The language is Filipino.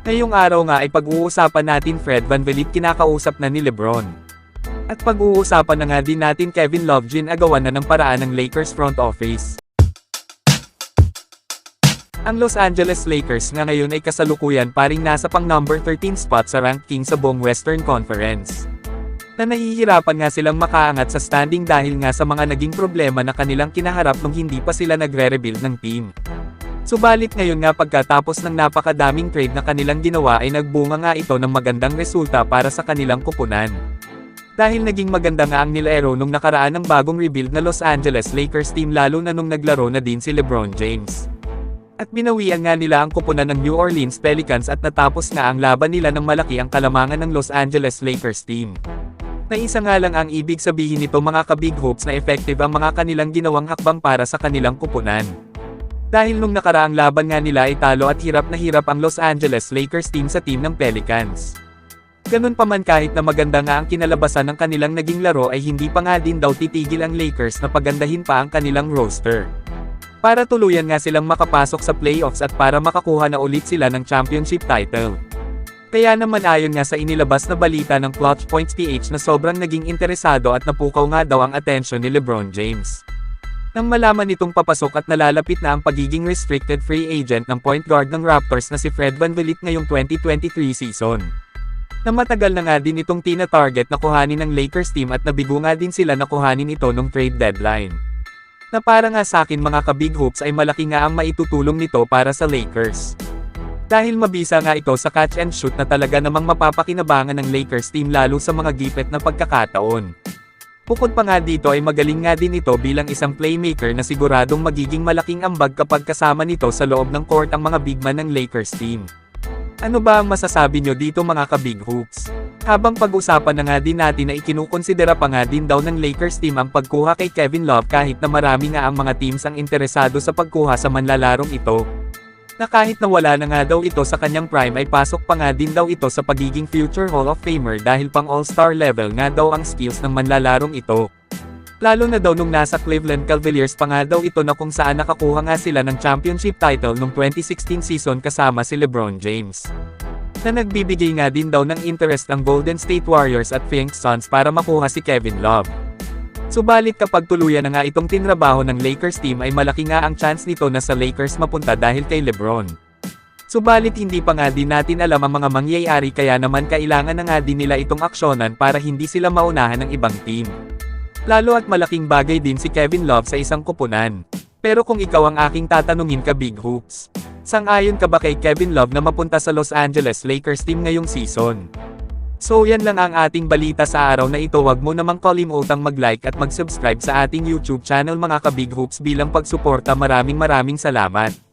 Ngayong araw nga ay pag-uusapan natin Fred VanVleet kinakausap na ni Lebron. At pag-uusapan na nga din natin Kevin Love ginagawa na ng paraan ng Lakers front office. Ang Los Angeles Lakers nga ngayon ay kasalukuyan paring nasa pang number 13 spot sa ranking sa buong Western Conference. Na nahihirapan nga silang makaangat sa standing dahil nga sa mga naging problema na kanilang kinaharap nung hindi pa sila nagre-rebuild ng team. Subalit ngayon nga pagkatapos ng napakadaming trade na kanilang ginawa ay nagbunga nga ito ng magandang resulta para sa kanilang kupunan. Dahil naging maganda nga ang nilaro nung nakaraan ng bagong rebuild na Los Angeles Lakers team lalo na nung naglaro na din si LeBron James. At binawian nga nila ang kupunan ng New Orleans Pelicans at natapos nga ang laban nila ng malaki ang kalamangan ng Los Angeles Lakers team. Na isa nga lang ang ibig sabihin nito mga ka-big hopes na effective ang mga kanilang ginawang hakbang para sa kanilang kupunan. Dahil nung nakaraang laban nga nila ay talo at hirap na hirap ang Los Angeles Lakers team sa team ng Pelicans. Ganun pa man kahit na maganda nga ang kinalabasan ng kanilang naging laro ay hindi pa nga din daw titigil ang Lakers na pagandahin pa ang kanilang roster. Para tuluyan nga silang makapasok sa playoffs at para makakuha na ulit sila ng championship title. Kaya naman ayon nga sa inilabas na balita ng Clutch Points PH na sobrang naging interesado at napukaw nga daw ang atensyon ni LeBron James. Nang malaman nitong papasok at nalalapit na ang pagiging restricted free agent ng point guard ng Raptors na si Fred VanVleet ngayong 2023 season. Na matagal na nga din itong tina-target na kuhanin ng Lakers team at nabigo nga din sila na kuhanin ito nung trade deadline. Na para nga sa akin mga ka-big hoops ay malaki nga ang maitutulong nito para sa Lakers. Dahil mabisa nga ito sa catch and shoot na talaga namang mapapakinabangan ng Lakers team lalo sa mga gipit na pagkakataon. Bukod pa nga dito ay magaling nga din ito bilang isang playmaker na siguradong magiging malaking ambag kapag kasama nito sa loob ng court ang mga big man ng Lakers team. Ano ba ang masasabi nyo dito mga ka-big hoops? Habang pag-usapan na nga din natin na ikinukonsidera pa nga din daw ng Lakers team ang pagkuha kay Kevin Love kahit na marami nga ang mga teams ang interesado sa pagkuha sa manlalarong ito. Na kahit na wala na nga daw ito sa kanyang prime ay pasok pa nga din daw ito sa pagiging future Hall of Famer dahil pang all-star level nga daw ang skills ng manlalarong ito. Lalo na daw nung nasa Cleveland Cavaliers pa nga daw ito na kung saan nakakuha nga sila ng championship title nung 2016 season kasama si LeBron James. Na nagbibigay nga din daw ng interest ang Golden State Warriors at Phoenix Suns para makuha si Kevin Love. Subalit kapag tuluyan na nga itong tinrabaho ng Lakers team ay malaki nga ang chance nito na sa Lakers mapunta dahil kay LeBron. Subalit hindi pa nga din natin alam ang mga mangyayari kaya naman kailangan na nga din nila itong aksyonan para hindi sila maunahan ng ibang team. Lalo at malaking bagay din si Kevin Love sa isang kupunan. Pero kung ikaw ang aking tatanungin ka big hoops, sang-ayon ka ba kay Kevin Love na mapunta sa Los Angeles Lakers team ngayong season? So yan lang ang ating balita sa araw na ito. Wag mo namang kalimutang mag-like at mag-subscribe sa ating YouTube channel mga ka-big hoops bilang pagsuporta. Maraming salamat.